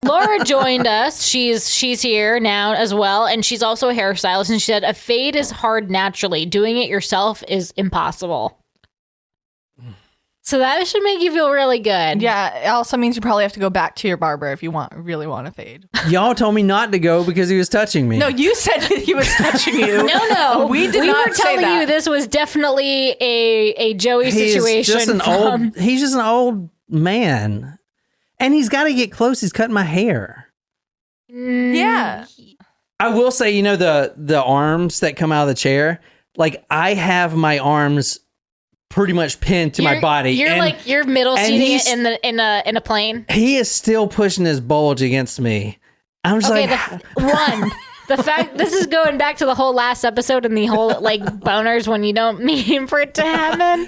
Laura joined us. She's here now as well, and she's also a hairstylist. And she said a fade is hard naturally. Doing it yourself is impossible. So that should make you feel really good. Yeah, it also means you probably have to go back to your barber if you really want to fade. Y'all told me not to go because he was touching me. No, you said he was touching you. No, we did not were say telling that. you this was definitely a Joey situation. He's just an old man, and he's got to get close. He's cutting my hair. Yeah, I will say, you know, the arms that come out of the chair. Like, I have my arms pretty much pinned to my body. You're middle seating it in a plane. He is still pushing his bulge against me. I'm just the fact this is going back to the whole last episode and the whole like boners when you don't mean for it to happen.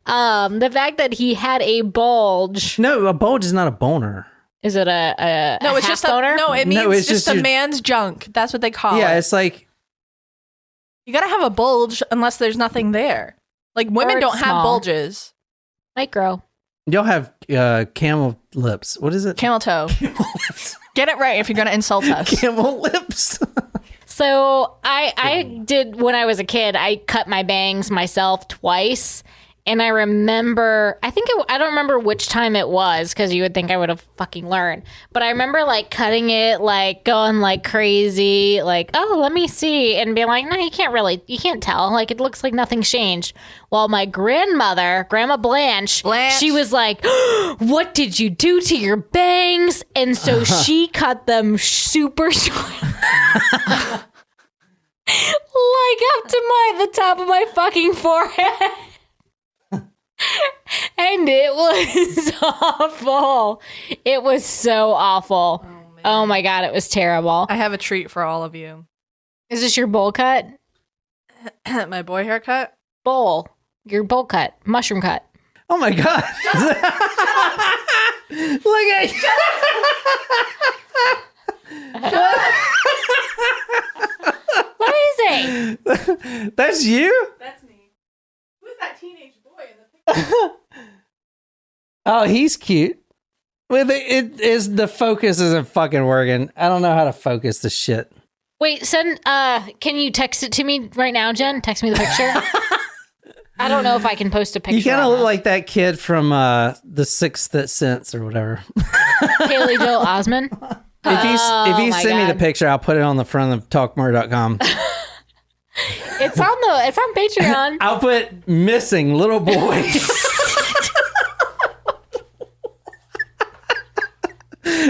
The fact that he had a bulge. No, a bulge is not a boner. Is it no? It's just boner? It means it's just a man's junk. That's what they call it. Yeah, it's like you gotta have a bulge unless there's nothing there. Like women don't have bulges. Micro. Y'all have camel lips. What is it? Camel toe. Get it right if you're gonna insult us. Camel lips. So I did when I was a kid. I cut my bangs myself twice. And I remember, I don't remember which time it was because you would think I would have fucking learned. But I remember like cutting it, like going like crazy, like, oh, let me see. And being like, no, you can't tell. Like, it looks like nothing's changed. Well, my grandmother, Grandma Blanche, she was like, what did you do to your bangs? And so she cut them super short. Like up to the top of my fucking forehead. And it was awful. It was so awful. Oh my God, it was terrible. I have a treat for all of you. Is this your bowl cut? My boy haircut? Bowl. Your bowl cut. Mushroom cut. Oh my God. Look at you. What is it? That's you? That's me. Who's that teenage boy in the picture? Oh, he's cute. Well, the focus isn't fucking working. I don't know how to focus the shit. Wait, can you text it to me right now, Jen? Text me the picture. I don't know if I can post a picture. You kind of look like that kid from The Sixth Sense or whatever. Haley Joel Osment. If you send me the picture, I'll put it on the front of talkmurder.com. It's on Patreon. I'll put missing little boys.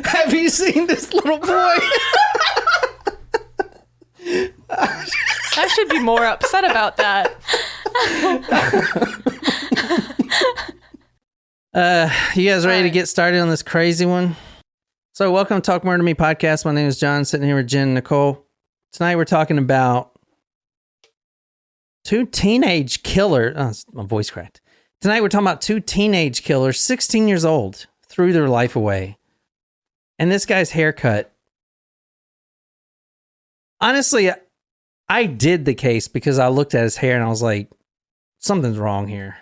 Have you seen this little boy? I should be more upset about that. You guys ready to get started on this crazy one? So welcome to Talk Murder to Me podcast. My name is John, sitting here with Jen and Nicole. Tonight we're talking about two teenage killers. Oh, my voice cracked. Tonight we're talking about two teenage killers, 16 years old, threw their life away. And this guy's haircut. Honestly, I did the case because I looked at his hair and I was like, something's wrong here.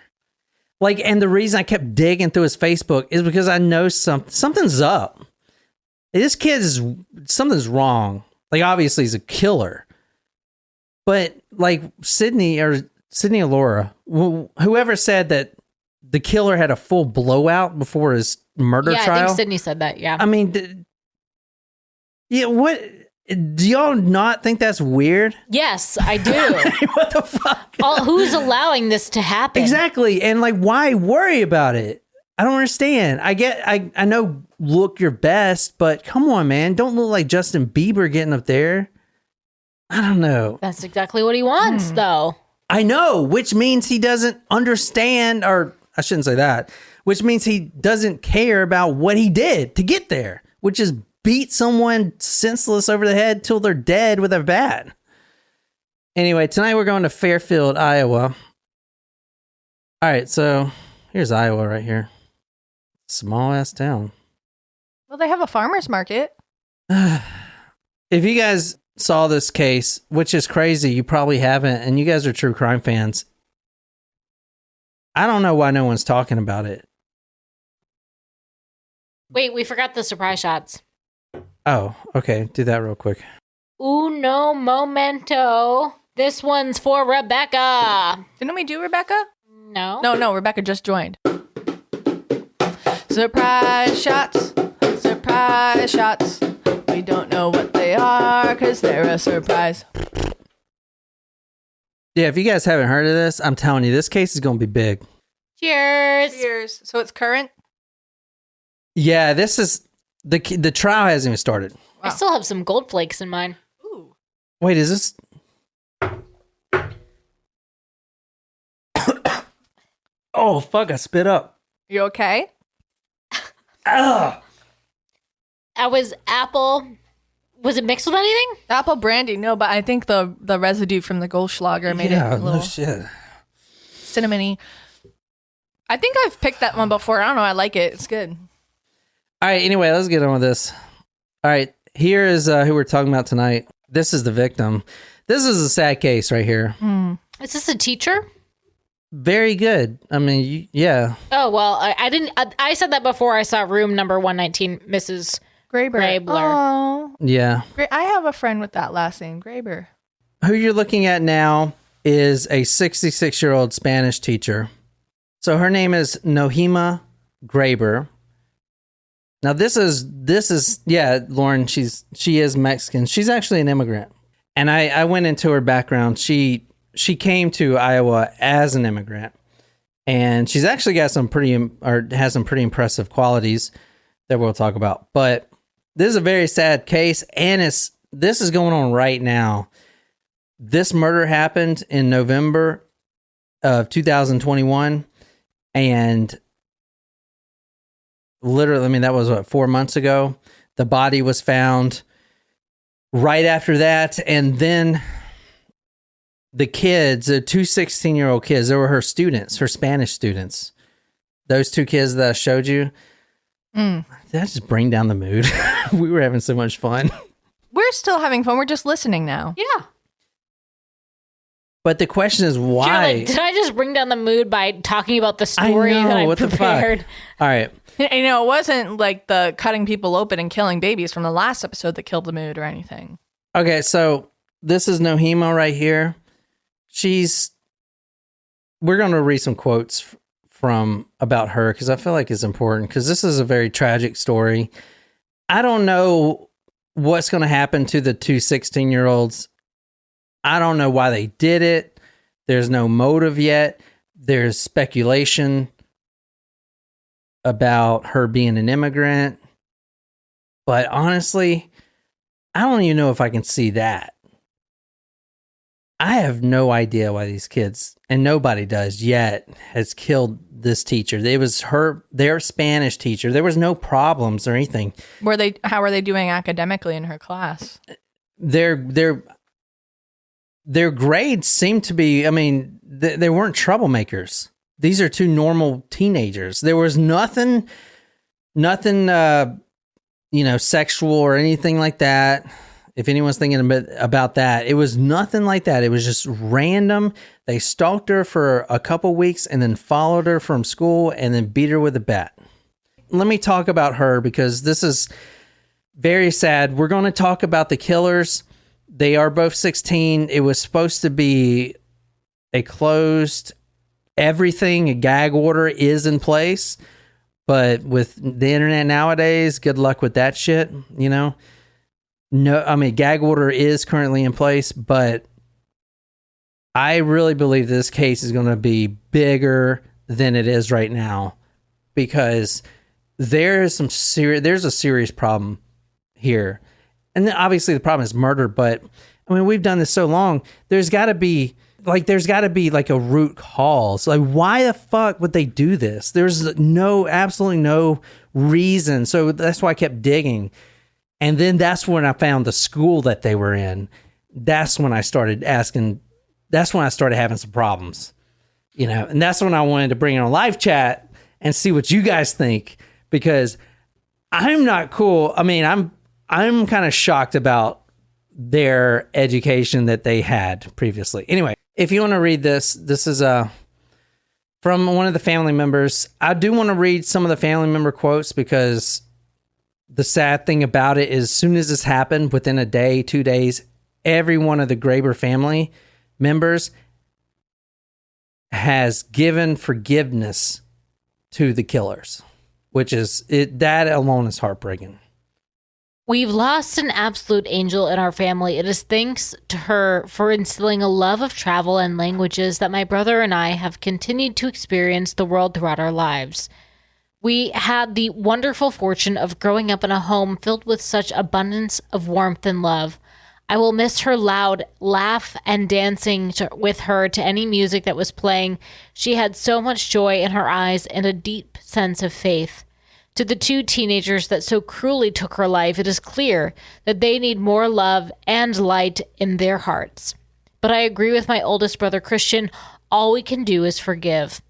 Like, and the reason I kept digging through his Facebook is because I know something's up. This kid something's wrong. Like, obviously he's a killer. But like Sydney or Laura, whoever said that the killer had a full blowout before his murder trial. Yeah, I think Sydney said that, yeah. I mean, what? Do y'all not think that's weird? Yes, I do. What the fuck? Who's allowing this to happen? Exactly. And like, why worry about it? I don't understand. I know look your best, but come on, man. Don't look like Justin Bieber getting up there. I don't know. That's exactly what he wants, though. I know, which means he doesn't understand, or I shouldn't say that, which means he doesn't care about what he did to get there, which is beat someone senseless over the head till they're dead with a bat. Anyway, tonight we're going to Fairfield, Iowa. All right, so here's Iowa right here. Small ass town. Well, they have a farmer's market. If you guys saw this case, which is crazy, you probably haven't, and you guys are true crime fans, I don't know why no one's talking about it. Wait, we forgot the surprise shots. Oh, okay. Do that real quick. Uno momento. This one's for Rebecca. Didn't we do Rebecca? No. No, Rebecca just joined. Surprise shots. Surprise shots. We don't know what they are because they're a surprise. Yeah, if you guys haven't heard of this, I'm telling you, this case is going to be big. Cheers. Cheers. So it's current? Yeah, this is... The trial hasn't even started. Wow. I still have some gold flakes in mine. Ooh. Wait, is this... Oh, fuck, I spit up. You okay? Ugh. I was apple. Was it mixed with anything? Apple brandy, no, but I think the residue from the Goldschlager made it a little no shit. cinnamony. I think I've picked that one before. I don't know. I like it. It's good. All right, anyway, let's get on with this. All right, here is who we're talking about tonight. This is the victim. This is a sad case right here. Is this a teacher? Very good. I mean, yeah. Oh, well, I didn't. I said that before I saw room number 119, Mrs. Graber. Grabler. Oh, Yeah. I have a friend with that last name, Graber. Who you're looking at now is a 66-year-old Spanish teacher. So her name is Nohema Graber. Now this is yeah, Lauren, she is Mexican. She's actually an immigrant. And I went into her background. She came to Iowa as an immigrant. And she's actually got has some pretty impressive qualities that we'll talk about. But this is a very sad case, and this is going on right now. This murder happened in November of 2021, and literally, I mean, that was 4 months ago. The body was found right after that, and then the kids, the two 16-year-old kids, they were her students, her Spanish students. Those two kids that I showed you. Did that just bring down the mood? We were having so much fun. We're still having fun. We're just listening now. Yeah. But the question is why? Like, did I just bring down the mood by talking about the story that I what prepared? The fuck? All right. You know, it wasn't like the cutting people open and killing babies from the last episode that killed the mood or anything. Okay, so this is Nohema right here. We're going to read some quotes from about her because I feel like it's important because this is a very tragic story. I don't know what's going to happen to the two 16-year-olds. I don't know why they did it. There's no motive yet. There's speculation about her being an immigrant. But honestly, I don't even know if I can see that. I have no idea why these kids, and nobody does yet, has killed this teacher. It was their Spanish teacher. There was no problems or anything. How were they doing academically in her class? Their grades seemed to be, I mean, they weren't troublemakers. These are two normal teenagers. There was nothing, sexual or anything like that. If anyone's thinking a bit about that, it was nothing like that. It was just random. They stalked her for a couple weeks and then followed her from school and then beat her with a bat. Let me talk about her because this is very sad. We're going to talk about the killers. They are both 16. It was supposed to be a closed everything. A gag order is in place. But with the internet nowadays, good luck with that shit, you know? No, I mean, gag order is currently in place, but I really believe this case is going to be bigger than it is right now because there's a serious problem here. And then obviously the problem is murder, but I mean, we've done this so long. There's got to be like a root cause. Like, why the fuck would they do this? There's absolutely no reason. So that's why I kept digging. And then that's when I found the school that they were in. That's when I started asking. That's when I started having some problems, you know. And that's when I wanted to bring in a live chat and see what you guys think because I'm not cool. I mean, I'm kind of shocked about their education that they had previously. Anyway, if you want to read this is from one of the family members. I do want to read some of the family member quotes because the sad thing about it is as soon as this happened, within a day, 2 days, every one of the Graber family members has given forgiveness to the killers, which is that alone is heartbreaking. We've lost an absolute angel in our family. It is thanks to her for instilling a love of travel and languages that my brother and I have continued to experience the world throughout our lives. We had the wonderful fortune of growing up in a home filled with such abundance of warmth and love. I will miss her loud laugh and dancing with her to any music that was playing. She had so much joy in her eyes and a deep sense of faith. To the 2 teenagers that so cruelly took her life, it is clear that they need more love and light in their hearts. But I agree with my oldest brother, Christian. All we can do is forgive.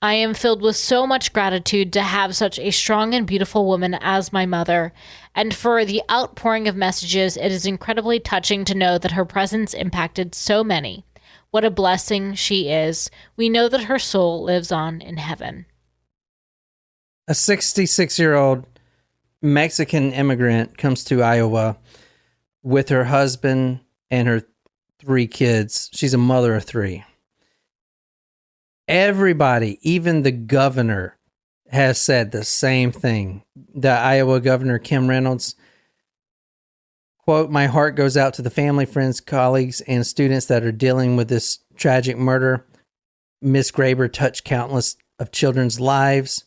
I am filled with so much gratitude to have such a strong and beautiful woman as my mother. And for the outpouring of messages, it is incredibly touching to know that her presence impacted so many. What a blessing she is. We know that her soul lives on in heaven. A 66-year-old Mexican immigrant comes to Iowa with her husband and her 3 kids. She's a mother of 3. Everybody, even the governor, has said the same thing. The Iowa governor, Kim Reynolds, quote, "My heart goes out to the family, friends, colleagues, and students that are dealing with this tragic murder. Miss Graber touched countless of children's lives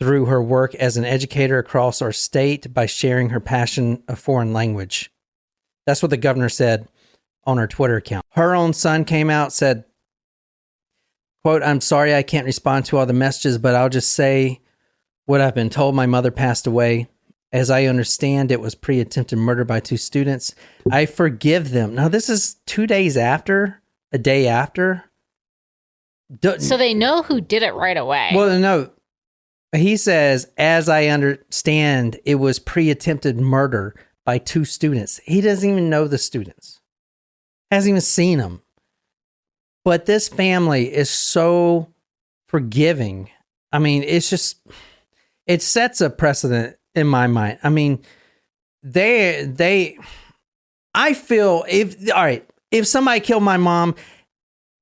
through her work as an educator across our state by sharing her passion of foreign language." That's what the governor said on her Twitter account. Her own son came out, said, quote, "I'm sorry I can't respond to all the messages, but I'll just say what I've been told. My mother passed away. As I understand, it was pre-attempted murder by 2 students. I forgive them." Now, this is 2 days after, a day after. So they know who did it right away. Well, no. He says, as I understand, it was pre-attempted murder by 2 students. He doesn't even know the students. Hasn't even seen them. But this family is so forgiving. I mean, it's just, it sets a precedent in my mind. I mean, I feel if somebody killed my mom,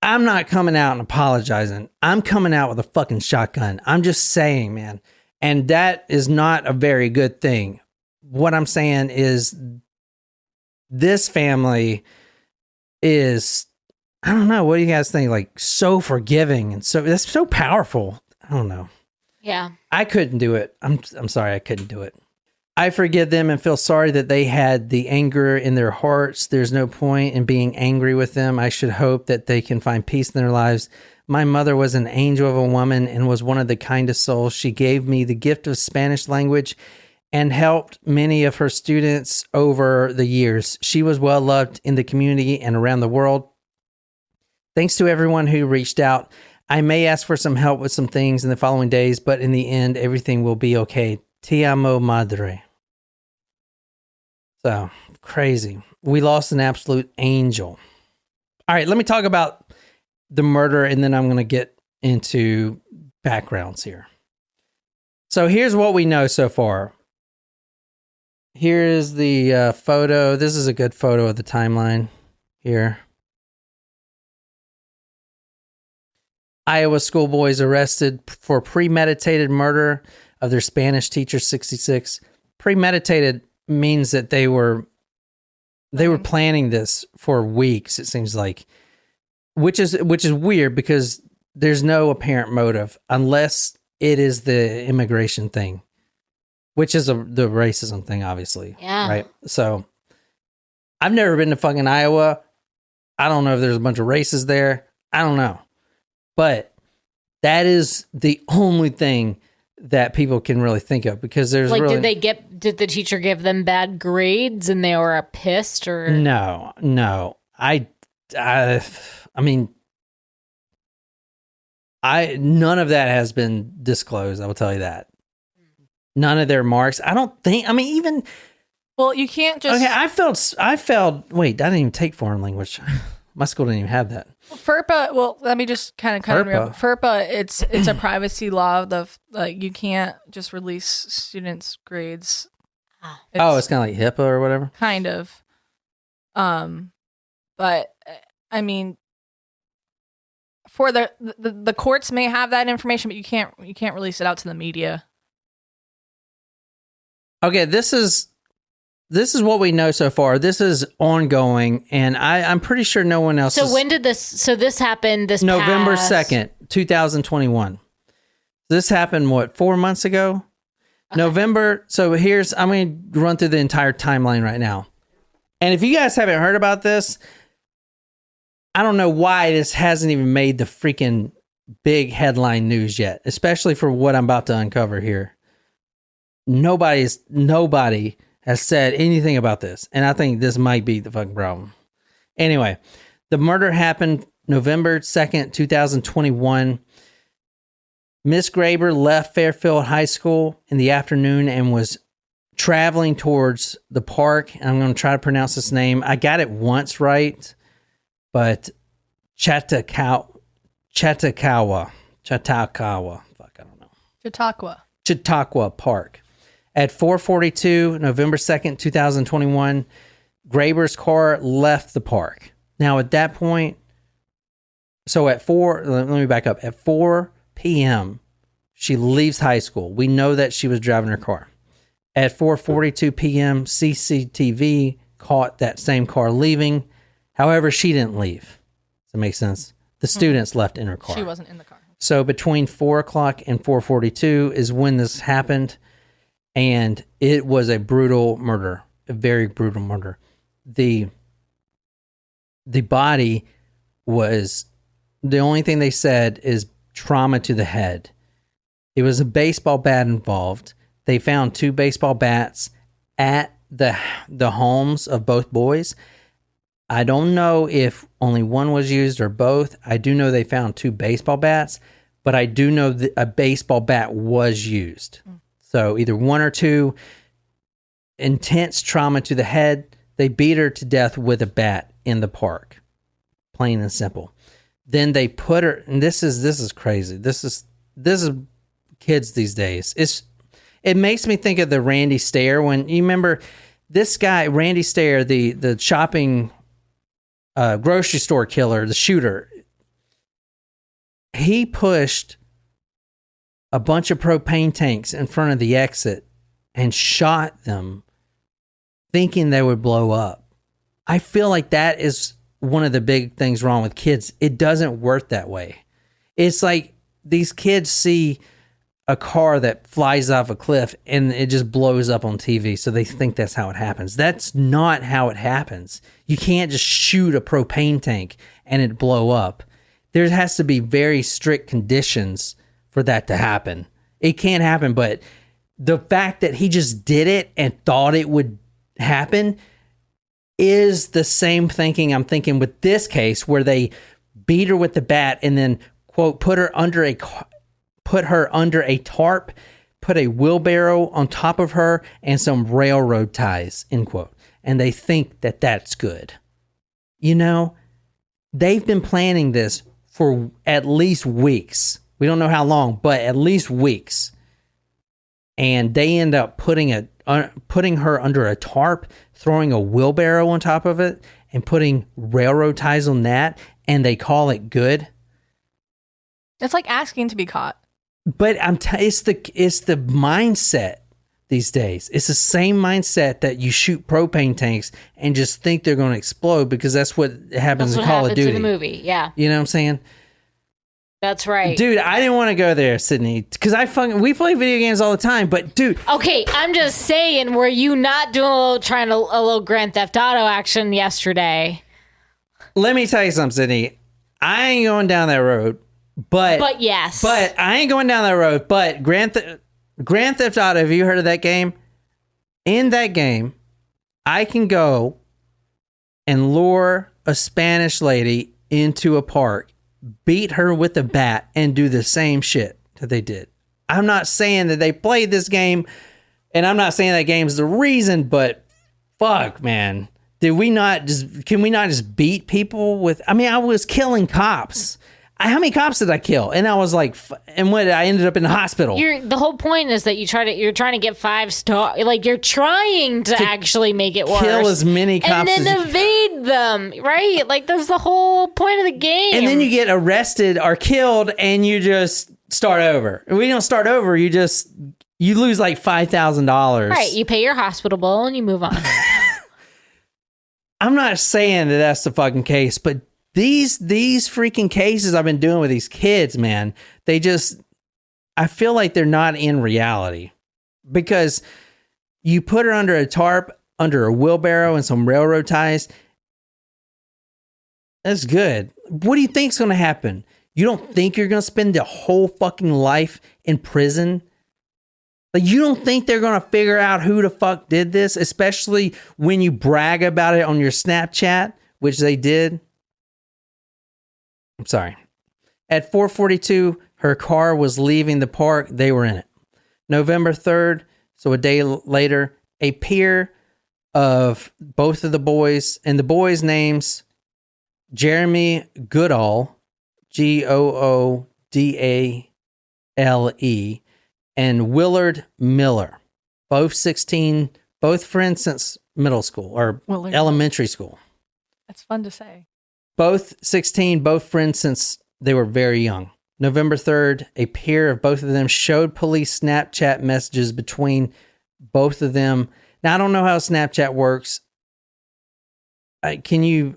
I'm not coming out and apologizing. I'm coming out with a fucking shotgun. I'm just saying, man. And that is not a very good thing. What I'm saying is this family is, I don't know, what do you guys think? Like, so forgiving and so that's so powerful. I don't know. Yeah. I couldn't do it. I'm sorry, I couldn't do it. I forgive them and feel sorry that they had the anger in their hearts. There's no point in being angry with them. I should hope that they can find peace in their lives. My mother was an angel of a woman and was one of the kindest souls. She gave me the gift of Spanish language and helped many of her students over the years. She was well loved in the community and around the world. Thanks to everyone who reached out. I may ask for some help with some things in the following days, but in the end, everything will be okay. Te amo, madre. So, crazy. We lost an absolute angel. All right, let me talk about the murder, and then I'm going to get into backgrounds here. So, here's what we know so far. Here's the photo. This is a good photo of the timeline here. Iowa schoolboys arrested for premeditated murder of their Spanish teacher, 66. Premeditated means that they were planning this for weeks, it seems like, which is weird because there's no apparent motive unless it is the immigration thing, which is the racism thing, obviously. Yeah. Right. So I've never been to fucking Iowa. I don't know if there's a bunch of races there. I don't know. But that is the only thing that people can really think of because there's like, really... did the teacher give them bad grades and they were pissed or? No. I mean, none of that has been disclosed. I will tell you that. None of their marks. I don't think, I mean, even... Well, you can't just... Okay, I failed, wait, I didn't even take foreign language. My school didn't even have that. FERPA, well, let me just kind of cut it real. FERPA. FERPA, it's a privacy law. You can't just release students' grades It's kind of like HIPAA or whatever. Kind of. But I mean, for the courts may have that information, but you can't release it out to the media. Okay, this is what we know so far. This is ongoing, and I'm pretty sure no one else. So when did this? So this happened this November past... 2nd, 2021. This happened, what, 4 months ago? Okay. November. So I'm going to run through the entire timeline right now. And if you guys haven't heard about this, I don't know why this hasn't even made the freaking big headline news yet, especially for what I'm about to uncover here. Nobody has said anything about this, and I think this might be the fucking problem. Anyway, the murder happened November 2nd, 2021. Miss Graber left Fairfield High School in the afternoon and was traveling towards the park. I'm going to try to pronounce this name. I got it once right, but Chautauqua. Fuck, I don't know. Chautauqua Park. At 4:42, November 2nd, 2021, Graber's car left the park. Now, at that point, let me back up. At 4 p.m., she leaves high school. We know that she was driving her car. At 4:42 p.m., CCTV caught that same car leaving. However, she didn't leave. Does that make sense? The students left in her car. She wasn't in the car. So between 4 o'clock and 4:42 is when this happened. And it was a brutal murder, a very brutal murder. The body was, the only thing they said is trauma to the head. It was a baseball bat involved. They found 2 baseball bats at the homes of both boys. I don't know if only one was used or both. I do know they found 2 baseball bats, but I do know that a baseball bat was used. So either 1 or 2, intense trauma to the head. They beat her to death with a bat in the park. Plain and simple. Then they put her, and this is crazy. This is kids these days. It makes me think of the Randy Stair, when you remember this guy, Randy Stair, the shopping grocery store killer, the shooter. He pushed a bunch of propane tanks in front of the exit and shot them thinking they would blow up. I feel like that is one of the big things wrong with kids. It doesn't work that way. It's like these kids see a car that flies off a cliff and it just blows up on TV, so they think that's how it happens. That's not how it happens. You can't just shoot a propane tank and it blow up. There has to be very strict conditions for that to happen. It can't happen, but the fact that he just did it and thought it would happen is the same thinking I'm thinking with this case, where they beat her with the bat and then, quote, put her under a tarp, put a wheelbarrow on top of her and some railroad ties, end quote. And they think that that's good. You know, they've been planning this for at least weeks. We don't know how long, but at least weeks. And they end up putting her under a tarp, throwing a wheelbarrow on top of it, and putting railroad ties on that, and they call it good. It's like asking to be caught. But it's the mindset these days. It's the same mindset that you shoot propane tanks and just think they're going to explode, because that's what happens in Call of Duty. In the movie, yeah. You know what I'm saying? That's right. Dude, I didn't want to go there, Sydney, because we play video games all the time, but dude. Okay, I'm just saying, were you not doing a little Grand Theft Auto action yesterday? Let me tell you something, Sydney. I ain't going down that road, but yes. But I ain't going down that road, but Grand Theft Auto, have you heard of that game? In that game, I can go and lure a Spanish lady into a park, beat her with a bat, and do the same shit that they did. I'm not saying that they played this game, and I'm not saying that game's the reason, but fuck, man. Can we not just beat people with, I mean, I was killing cops. how many cops did I kill? And I was like, and when I ended up in the hospital. The whole point is that you're trying to get 5 star, like you're trying to actually make it worse. Kill as many cops and then evade them, right? Like that's the whole point of the game. And then you get arrested or killed, and you just start over. We don't start over. You lose like $5,000. Right. You pay your hospital bill and you move on. I'm not saying that that's the fucking case, but these freaking cases I've been doing with these kids, man, I feel like they're not in reality, because you put her under a tarp, under a wheelbarrow and some railroad ties. That's good. What do you think's going to happen? You don't think you're going to spend the whole fucking life in prison? Like, you don't think they're going to figure out who the fuck did this, especially when you brag about it on your Snapchat, which they did? I'm sorry. At 4:42, her car was leaving the park. They were in it. November 3rd, so a day later, a peer of both of the boys, and the boys' names, Jeremy Goodale, Goodale, and Willard Miller, both 16, both friends since middle school or Willard. elementary school. That's fun to say. Both 16, both friends since they were very young. November 3rd, a pair of both of them showed police Snapchat messages between both of them. Now, I don't know how Snapchat works. You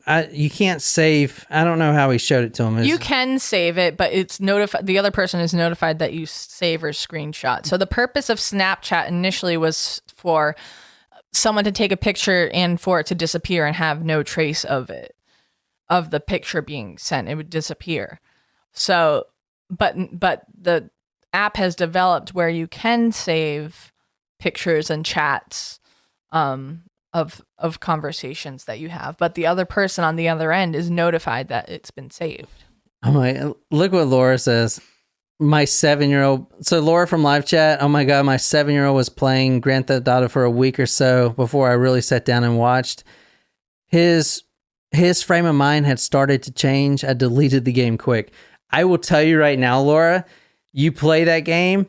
can't save. I don't know how he showed it to him. You can save it, but it's notified. The other person is notified that you save or screenshot. So the purpose of Snapchat initially was for someone to take a picture and for it to disappear and have no trace of it, of the picture being sent. It would disappear. So, but the app has developed where you can save pictures and chats of conversations that you have, but the other person on the other end is notified that it's been saved. I'm like, look what Laura says. My 7-year-old. So Laura from live chat. Oh my God, my 7-year-old was playing Grand Theft Auto for a week or so before I really sat down and watched. His frame of mind had started to change. I deleted the game quick. I will tell you right now, Laura, you play that game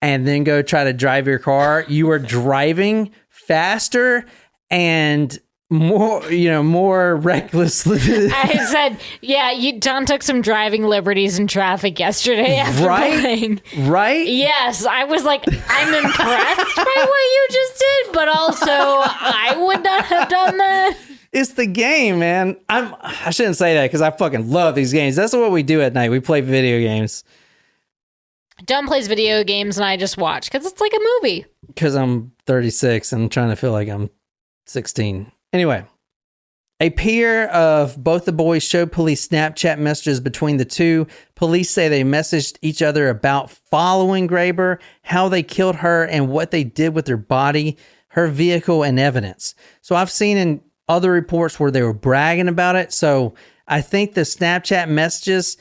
and then go try to drive your car. You are driving faster and more recklessly. I said, yeah, John took some driving liberties in traffic yesterday after playing. Right? Yes, I was like, I'm impressed by what you just did, but also I would not have done that. It's the game, man. I shouldn't say that because I fucking love these games. That's what we do at night. We play video games. John plays video games and I just watch because it's like a movie. Because I'm 36 and I'm trying to feel like I'm 16. Anyway, a peer of both the boys showed police Snapchat messages between the two. Police say they messaged each other about following Graber, how they killed her, and what they did with her body, her vehicle, and evidence. So I've seen in other reports where they were bragging about it. So I think the Snapchat messages,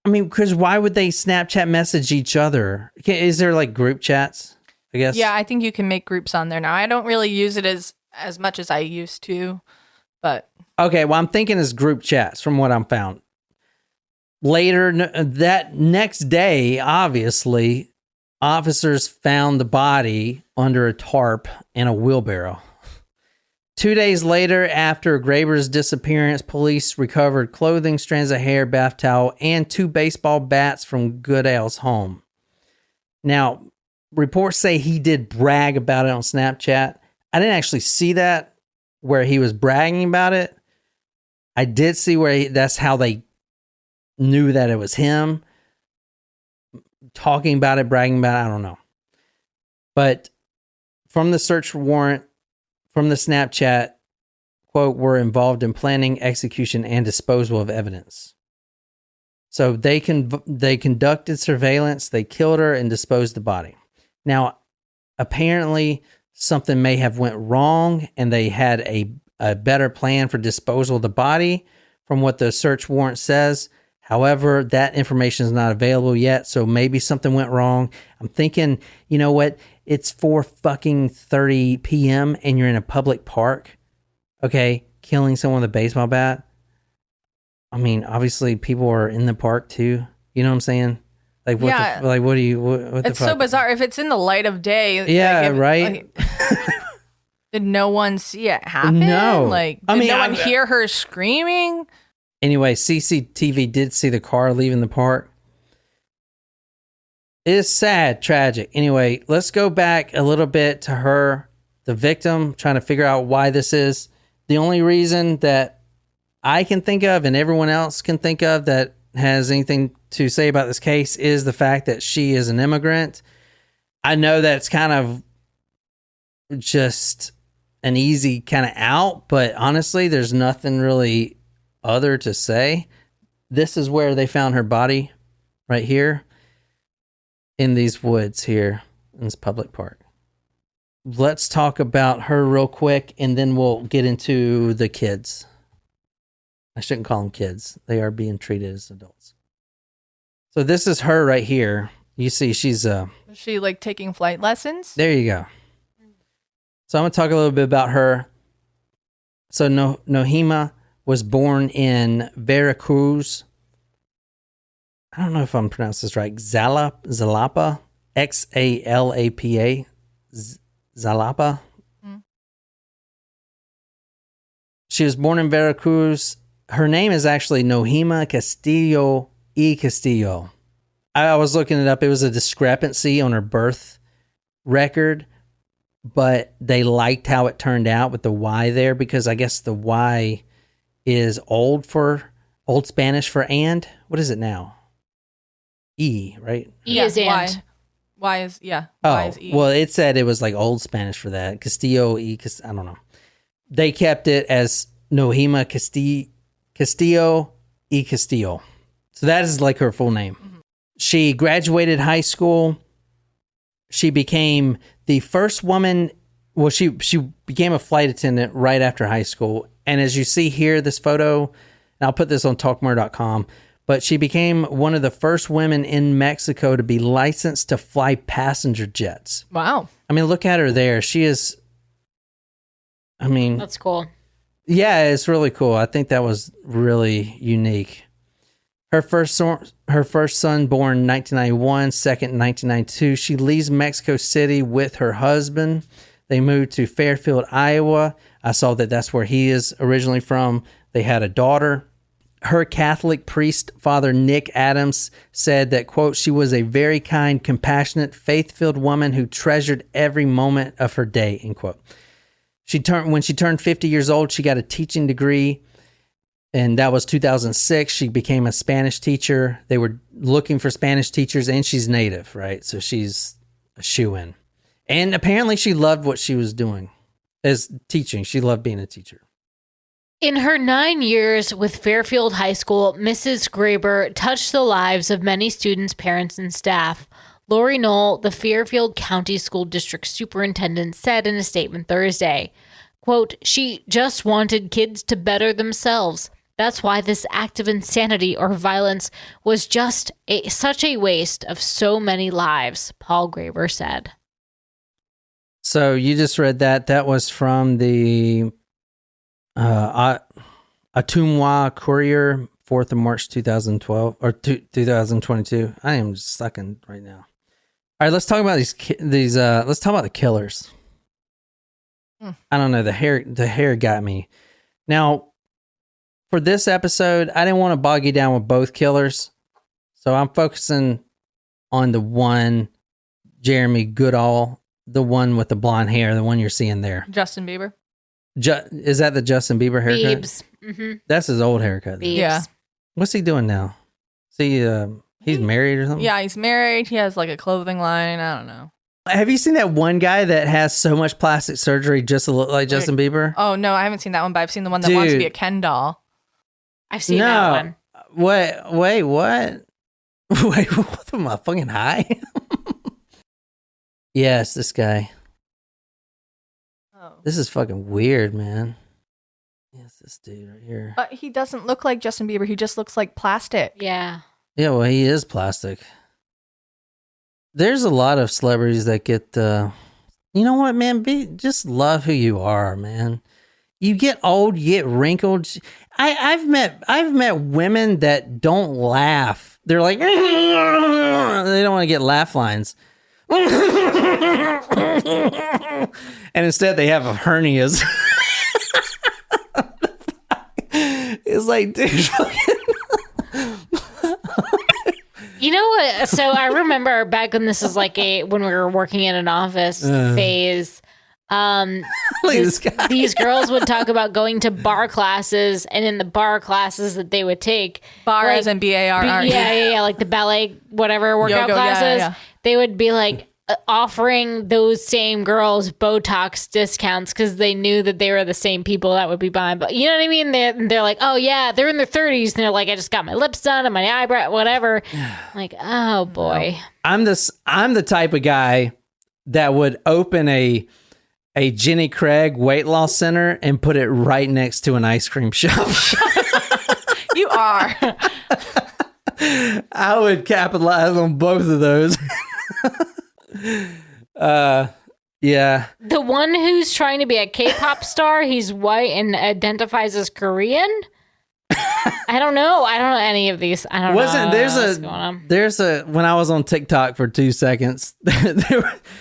I mean, because why would they Snapchat message each other? Is there like group chats, I guess? Yeah, I think you can make groups on there now. I don't really use it as much as I used to, but... Okay, well, I'm thinking it's group chats from what I'm found. Later, that next day, obviously, officers found the body under a tarp and a wheelbarrow. 2 days later, after Graber's disappearance, police recovered clothing, strands of hair, bath towel, and 2 baseball bats from Goodale's home. Now, reports say he did brag about it on Snapchat. I didn't actually see that where he was bragging about it. I did see where that's how they knew that it was him. Talking about it, bragging about it, I don't know. But from the search warrant, from the Snapchat, quote, were involved in planning, execution, and disposal of evidence. So they conducted surveillance, they killed her, and disposed the body. Now, apparently, something may have went wrong, and they had a better plan for disposal of the body, from what the search warrant says. However, that information is not available yet, so maybe something went wrong. I'm thinking, you know what? It's 4:30 p.m. and you're in a public park, okay, killing someone with a baseball bat. I mean, obviously people are in the park too. You know what I'm saying? Like, what Yeah. what do you, what the It's fuck? so bizarre. If it's in the light of day, Yeah, like, right? did no one see it happen? No. Like, I did mean, no one I- hear her screaming? Anyway, CCTV did see the car leaving the park. It is sad, tragic. Anyway, let's go back a little bit to her, the victim, trying to figure out why this is. The only reason that I can think of and everyone else can think of that has anything to say about this case is the fact that she is an immigrant. I know that's kind of just an easy kind of out, but honestly, there's nothing really other to say. This is where they found her body, right here in these woods here in this public park. Let's talk about her real quick and then we'll get into the kids. I shouldn't call them kids. They are being treated as adults. So this is her right here. You see she's Was she like taking flight lessons? there you go. So I'm going to talk a little bit about her. So Nohema was born in Veracruz. I don't know if I'm pronouncing this right. Xalapa, Xalapa, Xalapa. She was born in Veracruz. Her name is actually Nohema Castillo y Castillo. I was looking it up. It was a discrepancy on her birth record, but they liked how it turned out with the Y there because I guess the Y is old Spanish for and. What is it now? E, right? E is and. Y is, yeah. Oh, Y is E. well, it said it was like old Spanish for that. Castillo y I don't know. They kept it as Nohema Castillo y Castillo. So that is like her full name. Mm-hmm. She graduated high school. She became the first woman. Well, she became a flight attendant right after high school. And as you see here, this photo, and I'll put this on talkmore.com, but she became one of the first women in Mexico to be licensed to fly passenger jets. Wow. I mean, look at her there. She is, I mean, That's cool. yeah, it's really cool. I think that was really unique. Her first son born in 1991, second in 1992. She leaves Mexico City with her husband. They moved to Fairfield, Iowa. I saw that that's where he is originally from. They had a daughter. Her Catholic priest, Father Nick Adams, said that, quote, she was a very kind, compassionate, faith-filled woman who treasured every moment of her day, end quote. When she turned 50 years old, she got a teaching degree, and that was 2006. She became a Spanish teacher. They were looking for Spanish teachers, and she's native, right? So she's a shoo-in. And apparently she loved what she was doing as teaching. She loved being a teacher. In her 9 years with Fairfield High School, Mrs. Graber touched the lives of many students, parents, and staff. Lori Knoll, the Fairfield County School District Superintendent, said in a statement Thursday, quote, she just wanted kids to better themselves. That's why this act of insanity or violence was just such a waste of so many lives, Paul Graber said. So you just read that. That was from the Atumwa Courier, 4th of March 2012 or 2022. I am just sucking right now. All right, let's talk about these. Let's talk about the killers. I don't know. The hair got me. Now, for this episode, I didn't want to bog you down with both killers, so I'm focusing on the one, Jeremy Goodale, the one with the blonde hair, the one you're seeing there. Justin Bieber. Is that the Justin Bieber haircut? Biebs. Mm-hmm. That's his old haircut. Biebs. Yeah. What's he doing now? He's married or something? Yeah, he's married. He has like a clothing line. I don't know. Have you seen that one guy that has so much plastic surgery just to look like Justin Bieber? Oh, no, I haven't seen that one, but I've seen the one that wants to be a Ken doll. I've seen that one. Wait, what? Wait, what am I fucking high? Yes, this guy. Oh. This is fucking weird, man. Yes, this dude right here. But he doesn't look like Justin Bieber. He just looks like plastic. Yeah. Yeah, well, he is plastic. There's a lot of celebrities that get, you know what, man? Just love who you are, man. You get old, you get wrinkled. I've met women that don't laugh. They're like, they don't want to get laugh lines. And instead they have hernias. It's like, dude, You know what? So I remember back when this is like when we were working in an office phase. These girls would talk about going to bar classes, and in the bar classes that they would take, Bar as in BAR. yeah, like the ballet, whatever workout classes, they would be like offering those same girls Botox discounts because they knew that they were the same people that would be buying. But you know what I mean? They're like, oh yeah, they're in their 30s, and they're like, I just got my lips done and my eyebrow, whatever. Like, oh boy, I'm the type of guy that would open a Jenny Craig weight loss center and put it right next to an ice cream shop. You are. I would capitalize on both of those. Yeah. The one who's trying to be a K-pop star, he's white and identifies as Korean. I don't know any of these. I don't know. There's a when I was on TikTok for 2 seconds.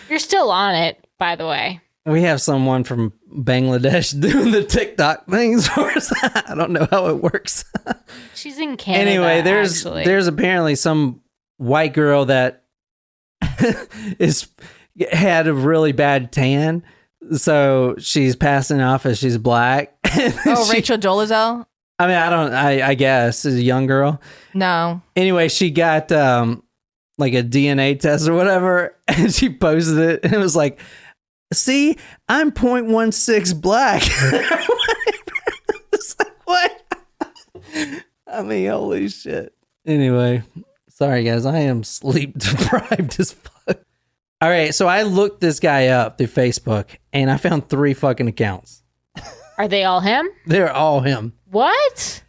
You're still on it, by the way. We have someone from Bangladesh doing the TikTok things for us. I don't know how it works. She's in Canada. Anyway, there's apparently some white girl that had a really bad tan, so she's passing off as she's black. Rachel Dolezal? I mean, I guess is a young girl. No. Anyway, she got like a DNA test or whatever, and she posted it, and it was like, see, I'm 0.16 black. It's like, what? I mean, holy shit. Anyway, sorry guys, I am sleep deprived as fuck. All right, so I looked this guy up through Facebook, and I found 3 fucking accounts. Are they all him? They're all him. What?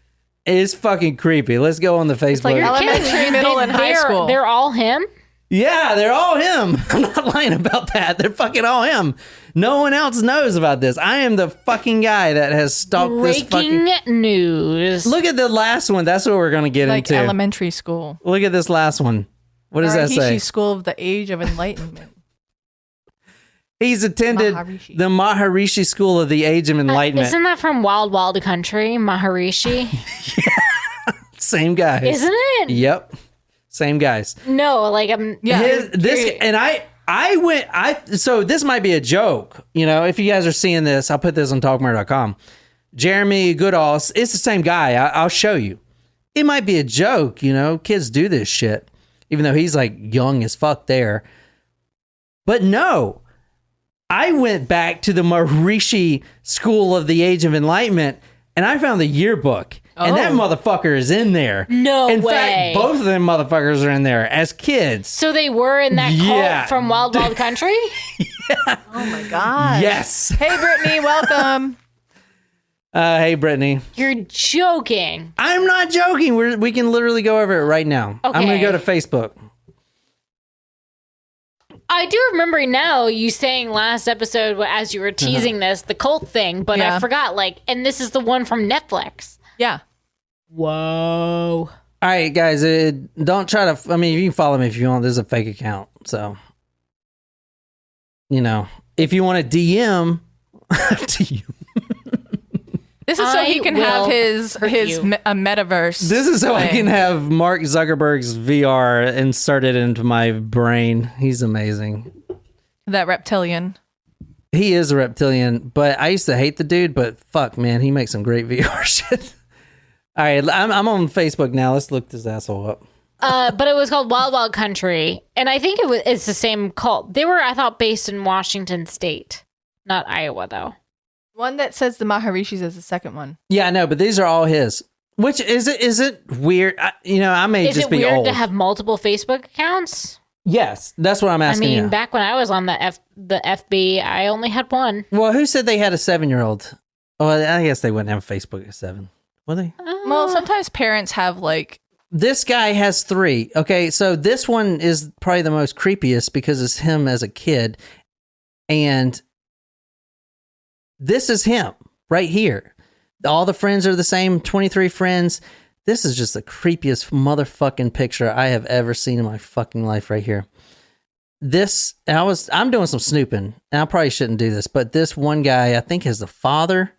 It's fucking creepy. Let's go on the Facebook. It's like elementary, middle, and high school. They're all him? Yeah, they're all him. I'm not lying about that. They're fucking all him. No one else knows about this. I am the fucking guy that has stalked this fucking... Breaking news. Look at the last one. That's what we're going to get into. Like elementary school. Look at this last one. What does that say? School of the Age of Enlightenment. He's attended the Maharishi School of the Age of Enlightenment. Isn't that from Wild Wild Country, Maharishi? Yeah. Same guys. Isn't it? Yep. Same guys. No, like I'm. Yeah. So this might be a joke. You know, if you guys are seeing this, I'll put this on talkmurder.com. Jeremy Goodale, it's the same guy. I'll show you. It might be a joke. You know, kids do this shit, even though he's like young as fuck there. But no, I went back to the Maharishi School of the Age of Enlightenment, and I found the yearbook. And that motherfucker is in there. No way. In fact, both of them motherfuckers are in there as kids. So they were in that cult from Wild Wild Country? Yeah. Oh my God. Yes. Hey, Brittany, welcome. Hey, Brittany. You're joking. I'm not joking. We can literally go over it right now. Okay. I'm going to go to Facebook. I do remember now you saying last episode as you were teasing this, the cult thing, but I forgot, and this is the one from Netflix. Yeah. Whoa. All right, guys, don't try to... I mean, you can follow me if you want. This is a fake account, so... You know, if you want to DM... This is so he can have his metaverse. This is so I can have Mark Zuckerberg's VR inserted into my brain. He's amazing. That reptilian. He is a reptilian, but I used to hate the dude, but fuck, man, he makes some great VR shit. All right, I'm on Facebook now. Let's look this asshole up. But it was called Wild Wild Country, and I think it's the same cult. They were, I thought, based in Washington State, not Iowa, though. One that says the Maharishis is the second one. Yeah, I know, but these are all his. Which is it weird? I may just be old. Is it weird to have multiple Facebook accounts? Yes, that's what I'm asking. I mean, back when I was on the FB, I only had one. Well, who said they had a 7-year-old? Oh, I guess they wouldn't have Facebook at 7, would they? Well, sometimes parents have This guy has 3. Okay, so this one is probably the most creepiest because it's him as a kid, and this is him right here. All the friends are the same, 23 friends. This is just the creepiest motherfucking picture I have ever seen in my fucking life right here. I'm doing some snooping, and I probably shouldn't do this, but this one guy, I think, is the father.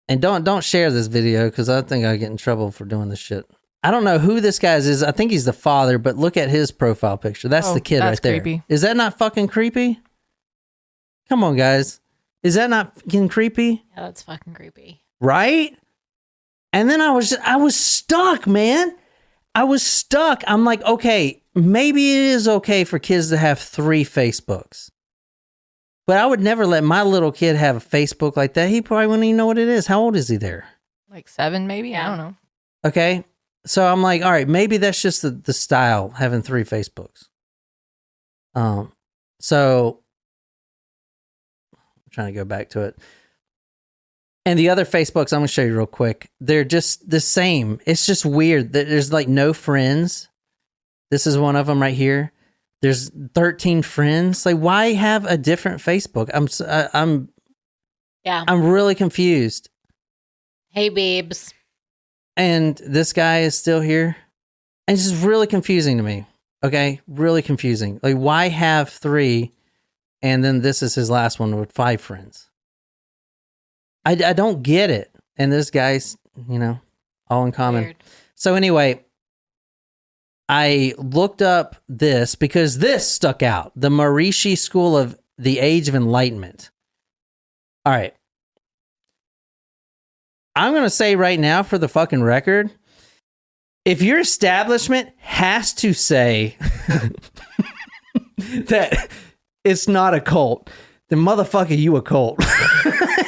And don't share this video because I think I'll get in trouble for doing this shit. I don't know who this guy is. I think he's the father, but look at his profile picture. That's the kid right there. Creepy. Is that not fucking creepy? Come on, guys. Is that not fucking creepy? Yeah, that's fucking creepy. Right? And then I was stuck, man. I was stuck. I'm like, okay, maybe it is okay for kids to have 3 Facebooks. But I would never let my little kid have a Facebook like that. He probably wouldn't even know what it is. How old is he there? Like 7, maybe? Yeah. I don't know. Okay. So I'm like, all right, maybe that's just the style, having 3 Facebooks. So I'm trying to go back to it. And the other Facebooks, I'm going to show you real quick. They're just the same. It's just weird. There's like no friends. This is one of them right here. There's 13 friends. Like, why have a different Facebook? I'm really confused. Hey, babes. And this guy is still here. And it's just really confusing to me. Okay? Really confusing. Like, why have 3? And then this is his last one with 5 friends. I don't get it. And this guy's, all in common. Weird. So anyway, I looked up this because this stuck out. The Maharishi School of the Age of Enlightenment. All right. I'm going to say right now for the fucking record, if your establishment has to say that it's not a cult, then motherfucker, you a cult.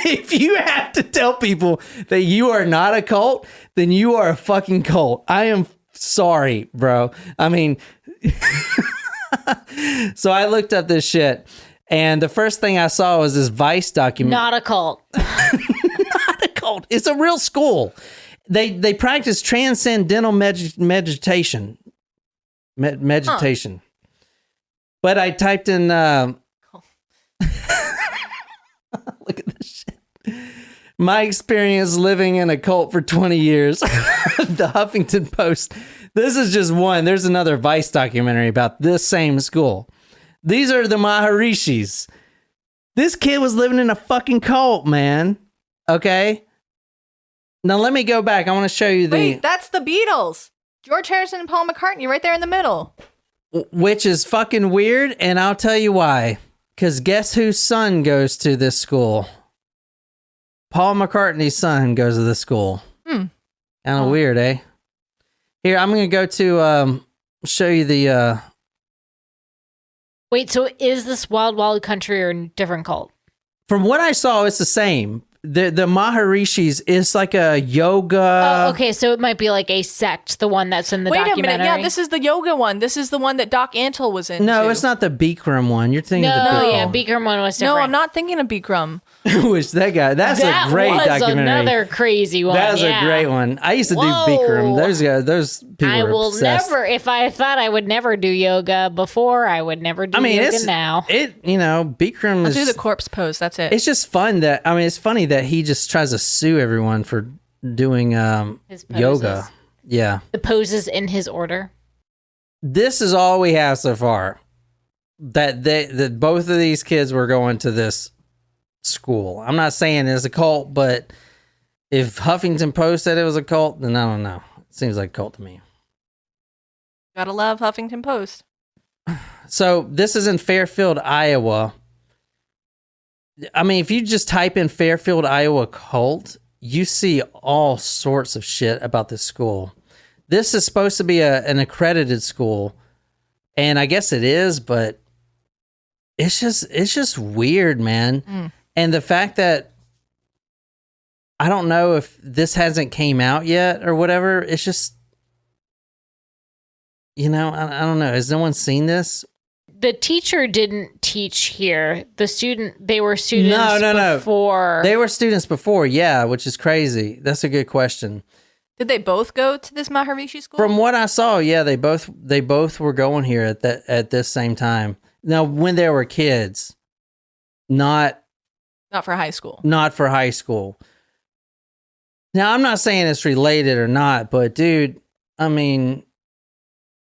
If you have to tell people that you are not a cult, then you are a fucking cult. I am sorry, bro. I mean, so I looked up this shit, and the first thing I saw was this Vice document. Not a cult. Not a cult. It's a real school. They practice transcendental meditation. Meditation. But I typed in... Look at this shit. My experience living in a cult for 20 years. The Huffington Post. This is just one. There's another Vice documentary about this same school. These are the Maharishis. This kid was living in a fucking cult, man. Okay? Now let me go back. I want to show you the... Wait, that's the Beatles. George Harrison and Paul McCartney right there in the middle. Which is fucking weird, and I'll tell you why. Because guess whose son goes to this school? Paul McCartney's son goes to this school. Kind of weird, eh? Here, I'm going to go to show you the... Wait, so is this Wild Wild Country or a different cult? From what I saw, it's the same. The Maharishis is like a yoga... Oh, okay, so it might be like a sect, the one that's in the documentary. Wait a minute, yeah, this is the yoga one. This is the one that Doc Antle was in. No, it's not the Bikram one. You're thinking of the Bikram. No, yeah, Bikram one was different. No, I'm not thinking of Bikram. Which that guy, that's a great documentary. That was another crazy one. That was a great one. I used to do Bikram. Those people I will obsessed. never, if I thought I would never do yoga before, I would never do yoga now. Bikram is... I'll do the corpse pose, that's it. It's just fun that, it's funny that he just tries to sue everyone for doing his yoga. Yeah. The poses in his order. This is all we have so far. That both of these kids were going to this school. I'm not saying it's a cult, but if Huffington Post said it was a cult, then I don't know. It seems like a cult to me. Gotta love Huffington Post. So this is in Fairfield, Iowa. If you just type in Fairfield, Iowa cult, you see all sorts of shit about this school. This is supposed to be an accredited school, and I guess it is, but it's just weird, man. And the fact that I don't know if this hasn't came out yet or whatever, it's just, I don't know. Has no one seen this? The teacher didn't teach here. They were students before. They were students before, yeah, which is crazy. That's a good question. Did they both go to this Maharishi school? From what I saw, yeah, they both were going here at this same time. Now, when they were kids, not for high school. Not for high school. Now, I'm not saying it's related or not, but dude, I mean,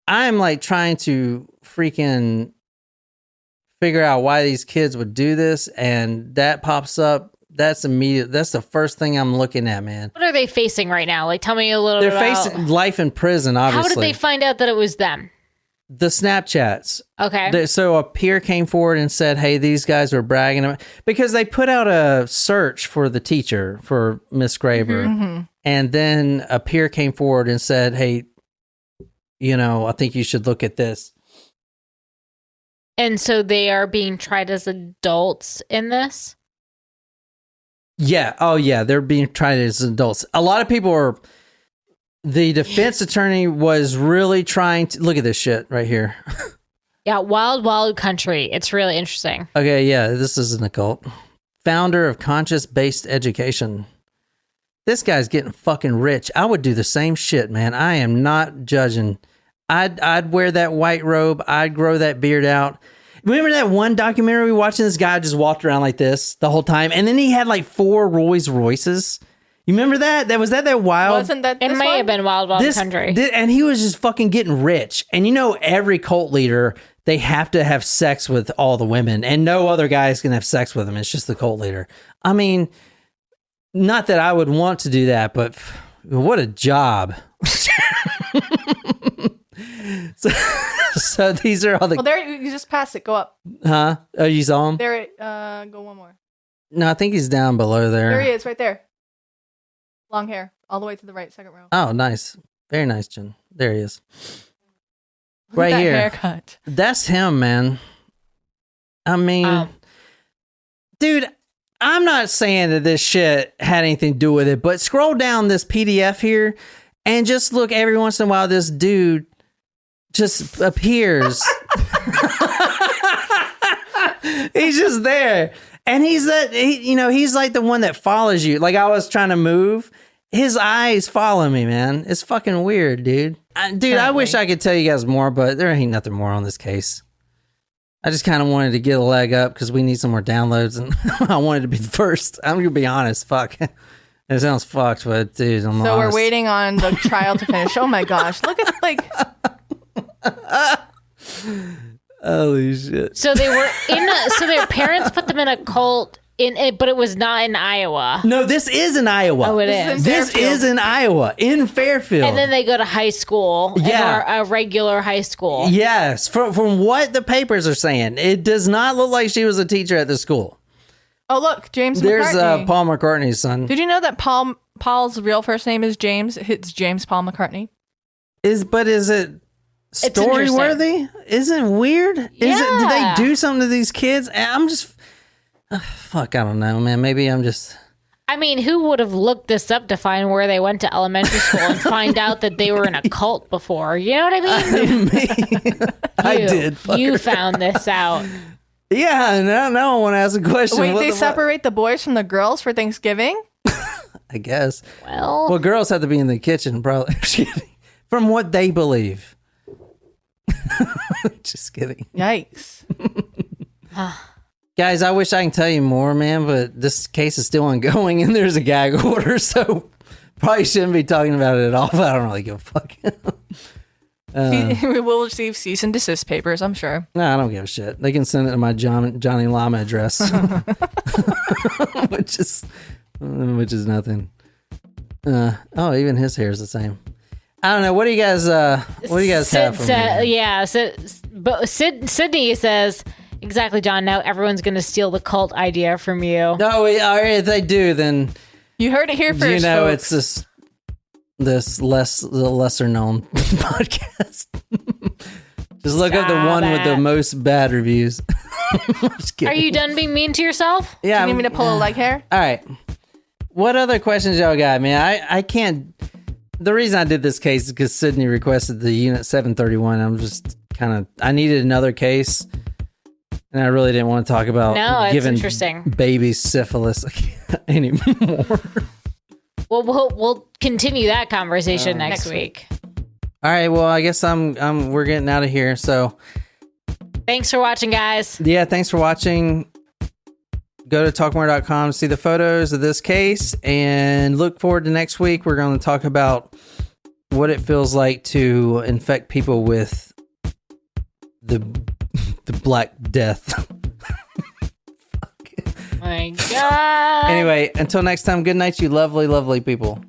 I'm like trying to freaking figure out why these kids would do this, and that pops up. That's immediate. That's the first thing I'm looking at, man. What are they facing right now? Like, tell me a little bit They're about... facing life in prison, obviously. How did they find out that it was them? The Snapchats. Okay. So a peer came forward and said, hey, these guys were bragging about, because they put out a search for the teacher, for Miss Graber. Mm-hmm. And then a peer came forward and said, hey, you know, I think you should look at this. And so they are being tried as adults in this? Yeah. Oh, yeah. They're being tried as adults. A lot of people are. The defense attorney was really trying to look at this shit right here. Yeah. Wild, wild country. It's really interesting. Okay. Yeah. This is an occult. Founder of Conscious Based Education. This guy's getting fucking rich. I would do the same shit, man. I am not judging. I'd wear that white robe. I'd grow that beard out. Remember that one documentary we watched? This guy just walked around like this the whole time, and then he had like 4 Rolls Royces. You remember that? Was that wild? Wasn't that It this may one? have been wild, wild country. And he was just fucking getting rich. And you know, every cult leader, they have to have sex with all the women, and no other guys can have sex with them. It's just the cult leader. I mean, not that I would want to do that, but what a job. So these are all the... Well, there, you just passed it. Go up. Huh? Oh, you saw him? There, go one more. No, I think he's down below there. There he is, right there. Long hair, all the way to the right, second row. Oh, nice. Very nice, Jen. There he is. Look Right at that here. haircut. That's him, man. I mean, dude, I'm not saying that this shit had anything to do with it, but scroll down this PDF here and just look every once in a while, this dude just appears. He's just there. And he's he's like the one that follows you. Like I was trying to move. His eyes follow me, man. It's fucking weird, dude. I wish I could tell you guys more, but there ain't nothing more on this case. I just kind of wanted to get a leg up because we need some more downloads, and I wanted to be the first. I'm going to be honest. Fuck. It sounds fucked, but dude, I'm So honest. we're waiting on the trial to finish. Oh my gosh. Look at, like... Holy shit. So they were so their parents put them in a cult but it was not in Iowa. No, this is in Iowa. Oh, it is. This is in Iowa, in Fairfield. And then they go to high school. Yeah. A regular high school. Yes. From what the papers are saying, it does not look like she was a teacher at the school. Oh, look, James There's McCartney. Paul McCartney's son. Did you know that Paul's real first name is James? It's James Paul McCartney. But is it story interesting. worthy? Isn't it weird? Did they do something to these kids? I'm just fuck, I don't know, man. Maybe I'm just... I mean, who would have looked this up to find where they went to elementary school and find out that they were in a cult before? You know what I mean? I did. You found this out. Yeah, now I want to ask a question. Wait, they separate the boys from the girls for Thanksgiving? I guess. Well, Girls have to be in the kitchen, probably. From what they believe. Just kidding. Yikes. Guys, I wish I can tell you more, man, but this case is still ongoing and there's a gag order, so probably shouldn't be talking about it at all, but I don't really give a fuck. We will receive cease and desist papers, I'm sure. No, I don't give a shit. They can send it to my Johnny Llama address, which is nothing. Even his hair is the same. I don't know. What do you guys have for me? Yeah, but Sydney says, exactly, John, now everyone's going to steal the cult idea from you. No, if they do, then You heard it here first, folks. it's this lesser known podcast. Just look up the one with the most bad reviews. Just kidding. Are you done being mean to yourself? Yeah. Do you need me to pull a leg hair? All right. What other questions y'all got, man? I can't. The reason I did this case is because Sydney requested the Unit 731. I'm just I needed another case, and I really didn't want to talk about giving interesting. babies syphilis anymore. Well, we'll continue that conversation next week. All right. Well, I guess we're getting out of here. So Thanks for watching, guys. yeah, thanks for watching. go to talkmore.com to see the photos of this case, and look forward to next week. We're going to talk about what it feels like to infect people with the Black Death. My God. Anyway, until next time, good night, you lovely, lovely people.